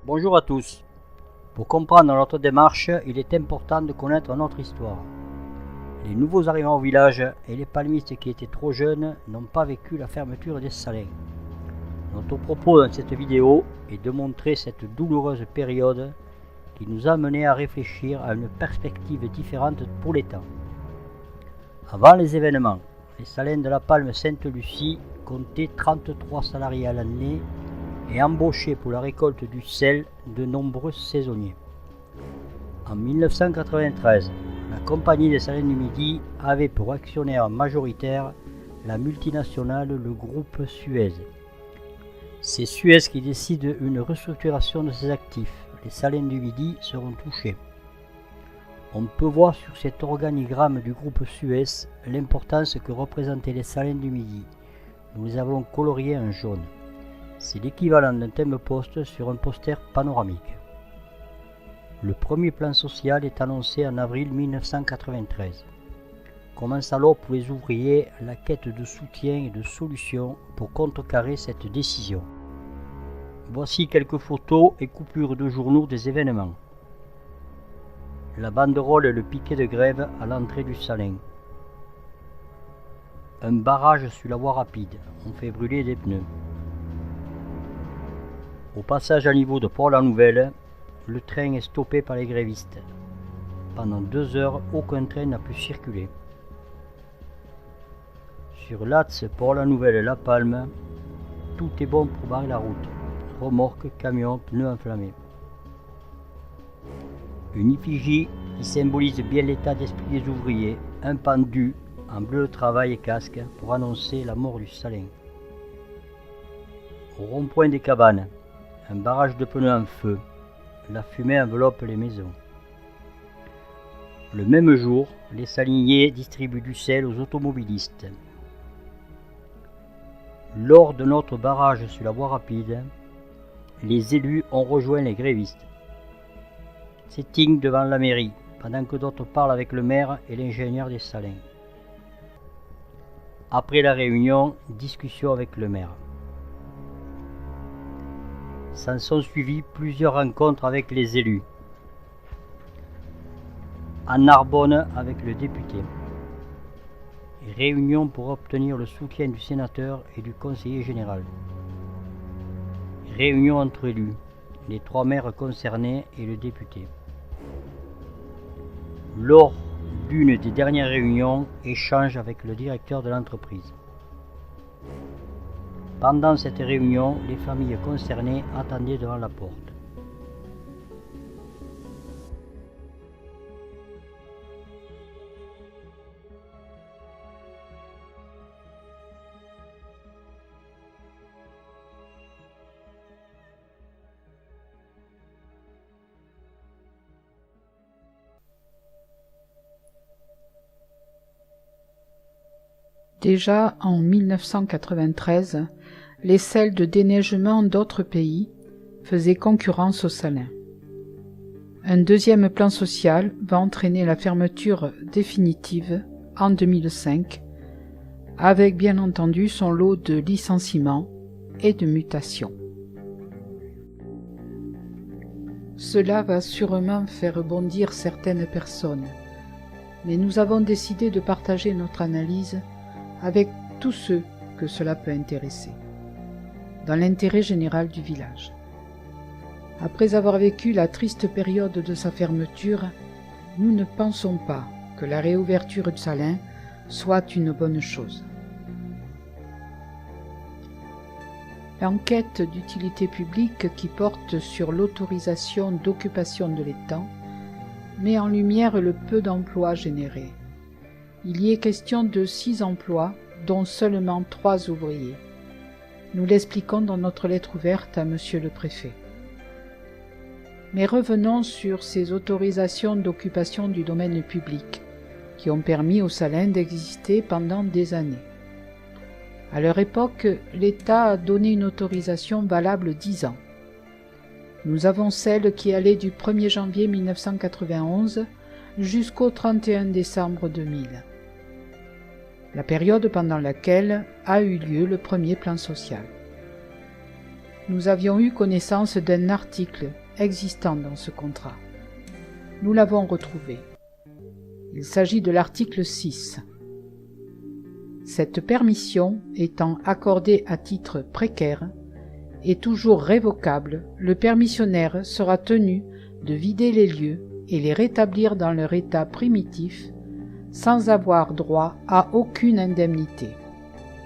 Bonjour à tous. Pour comprendre notre démarche, il est important de connaître notre histoire. Les nouveaux arrivants au village et les palmistes qui étaient trop jeunes n'ont pas vécu la fermeture des salins. Notre propos dans cette vidéo est de montrer cette douloureuse période qui nous a menés à réfléchir à une perspective différente pour l'État. Avant les événements, les salins de la Palme Sainte-Lucie comptaient 33 salariés à l'année et embauchaient pour la récolte du sel de nombreux saisonniers. En 1993, la Compagnie des Salins du Midi avait pour actionnaire majoritaire la multinationale le groupe Suez. C'est Suez qui décide une restructuration de ses actifs. Les Salins du Midi seront touchés. On peut voir sur cet organigramme du groupe Suez l'importance que représentaient les Salins du Midi. Nous les avons coloriés en jaune. C'est l'équivalent d'un thème-poste sur un poster panoramique. Le premier plan social est annoncé en avril 1993. Commence alors pour les ouvriers la quête de soutien et de solutions pour contrecarrer cette décision. Voici quelques photos et coupures de journaux des événements. La banderole et le piquet de grève à l'entrée du salin. Un barrage sur la voie rapide, on fait brûler des pneus. Au passage à niveau de Port-la-Nouvelle, le train est stoppé par les grévistes. Pendant 2 heures, aucun train n'a pu circuler. Sur l'axe Port-la-Nouvelle-La Palme, tout est bon pour barrer la route. Remorques, camions, pneus enflammés. Une effigie qui symbolise bien l'état d'esprit des ouvriers, un pendu en bleu de travail et casque pour annoncer la mort du salin. Au rond-point des cabanes, un barrage de pneus en feu, la fumée enveloppe les maisons. Le même jour, les saliniers distribuent du sel aux automobilistes. Lors de notre barrage sur la voie rapide, les élus ont rejoint les grévistes. Sitting devant la mairie, pendant que d'autres parlent avec le maire et l'ingénieur des salins. Après la réunion, discussion avec le maire. S'en sont suivies plusieurs rencontres avec les élus. À Narbonne avec le député. Réunion pour obtenir le soutien du sénateur et du conseiller général. Réunion entre élus, les 3 maires concernés et le député. Lors d'une des dernières réunions, échange avec le directeur de l'entreprise. Pendant cette réunion, les familles concernées attendaient devant la porte. Déjà en 1993, les sels de déneigement d'autres pays faisaient concurrence aux salins. Un deuxième plan social va entraîner la fermeture définitive en 2005, avec bien entendu son lot de licenciements et de mutations. Cela va sûrement faire bondir certaines personnes, mais nous avons décidé de partager notre analyse avec tous ceux que cela peut intéresser, dans l'intérêt général du village. Après avoir vécu la triste période de sa fermeture, nous ne pensons pas que la réouverture du salin soit une bonne chose. L'enquête d'utilité publique qui porte sur l'autorisation d'occupation de l'étang met en lumière le peu d'emplois générés. Il y est question de 6 emplois, dont seulement 3 ouvriers. Nous l'expliquons dans notre lettre ouverte à Monsieur le Préfet. Mais revenons sur ces autorisations d'occupation du domaine public, qui ont permis aux salins d'exister pendant des années. À leur époque, l'État a donné une autorisation valable 10 ans. Nous avons celle qui allait du 1er janvier 1991 jusqu'au 31 décembre 2000. La période pendant laquelle a eu lieu le premier plan social. nous avions eu connaissance d'un article existant dans ce contrat. Nous l'avons retrouvé. Il s'agit de l'article 6. Cette permission étant accordée à titre précaire et toujours révocable, le permissionnaire sera tenu de vider les lieux et les rétablir dans leur état primitif sans avoir droit à aucune indemnité,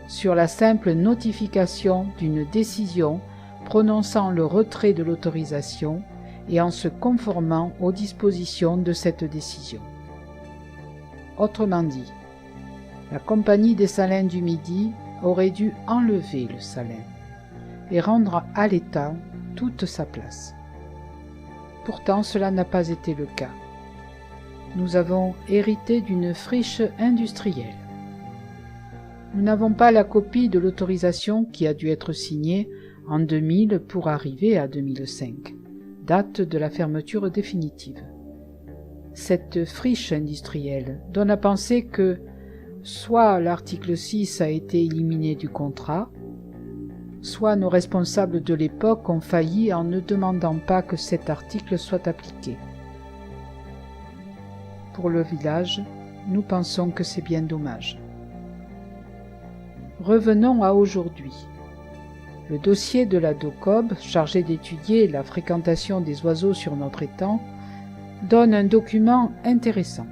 sur la simple notification d'une décision prononçant le retrait de l'autorisation et en se conformant aux dispositions de cette décision. Autrement dit, la Compagnie des Salins du Midi aurait dû enlever le salin et rendre à l'État toute sa place. Pourtant, cela n'a pas été le cas. Nous avons hérité d'une friche industrielle. Nous n'avons pas la copie de l'autorisation qui a dû être signée en 2000 pour arriver à 2005, date de la fermeture définitive. Cette friche industrielle donne à penser que soit l'article 6 a été éliminé du contrat, soit nos responsables de l'époque ont failli en ne demandant pas que cet article soit appliqué. Pour le village, nous pensons que c'est bien dommage. Revenons à aujourd'hui. Le dossier de la DOCOB, chargé d'étudier la fréquentation des oiseaux sur notre étang, donne un document intéressant.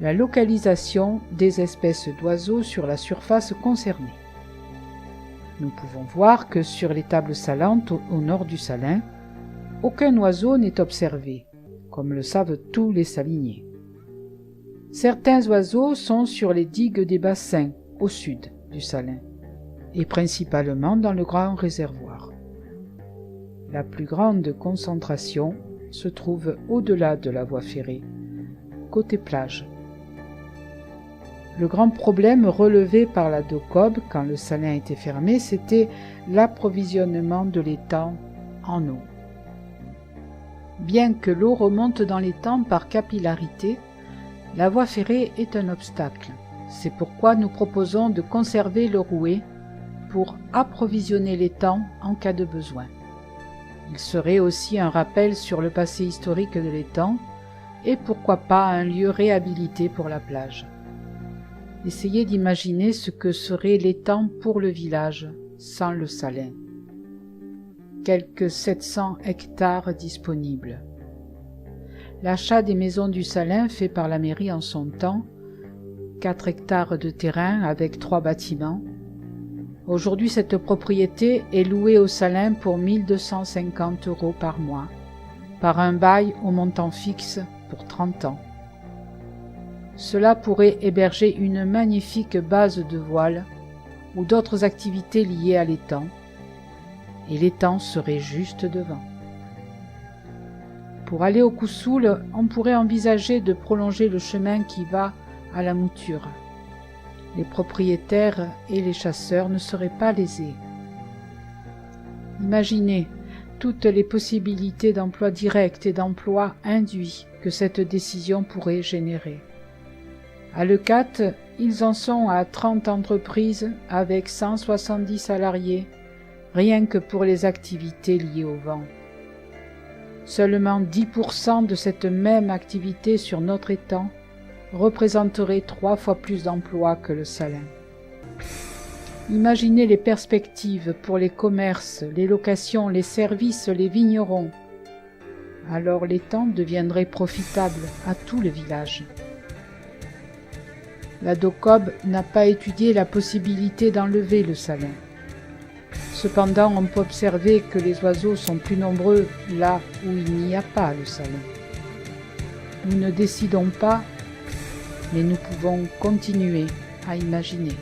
La localisation des espèces d'oiseaux sur la surface concernée. Nous pouvons voir que sur les tables salantes au nord du Salin, aucun oiseau n'est observé, comme le savent tous les saliniers. Certains oiseaux sont sur les digues des bassins, au sud du Salin, et principalement dans le grand réservoir. La plus grande concentration se trouve au-delà de la voie ferrée, côté plage. Le grand problème relevé par la DOCOB quand le Salin était fermé, c'était l'approvisionnement de l'étang en eau. Bien que l'eau remonte dans l'étang par capillarité, la voie ferrée est un obstacle. C'est pourquoi nous proposons de conserver le rouet pour approvisionner l'étang en cas de besoin. Il serait aussi un rappel sur le passé historique de l'étang et pourquoi pas un lieu réhabilité pour la plage. Essayez d'imaginer ce que serait l'étang pour le village sans le Salin. Quelques 700 hectares disponibles. L'achat des maisons du Salin fait par la mairie en son temps, 4 hectares de terrain avec 3 bâtiments. Aujourd'hui, cette propriété est louée au Salin pour 1 250 € par mois, par un bail au montant fixe pour 30 ans. Cela pourrait héberger une magnifique base de voile ou d'autres activités liées à l'étang, et l'étang serait juste devant. Pour aller au Coussoul, on pourrait envisager de prolonger le chemin qui va à la mouture. Les propriétaires et les chasseurs ne seraient pas lésés. Imaginez toutes les possibilités d'emploi direct et d'emploi induit que cette décision pourrait générer. À Leucate, ils en sont à 30 entreprises avec 170 salariés, rien que pour les activités liées au vent. Seulement 10% de cette même activité sur notre étang représenterait 3 fois plus d'emplois que le Salin. Imaginez les perspectives pour les commerces, les locations, les services, les vignerons. Alors l'étang deviendrait profitable à tout le village. La DOCOB n'a pas étudié la possibilité d'enlever le Salin. Cependant, on peut observer que les oiseaux sont plus nombreux là où il n'y a pas le Salin. Nous ne décidons pas, mais nous pouvons continuer à imaginer.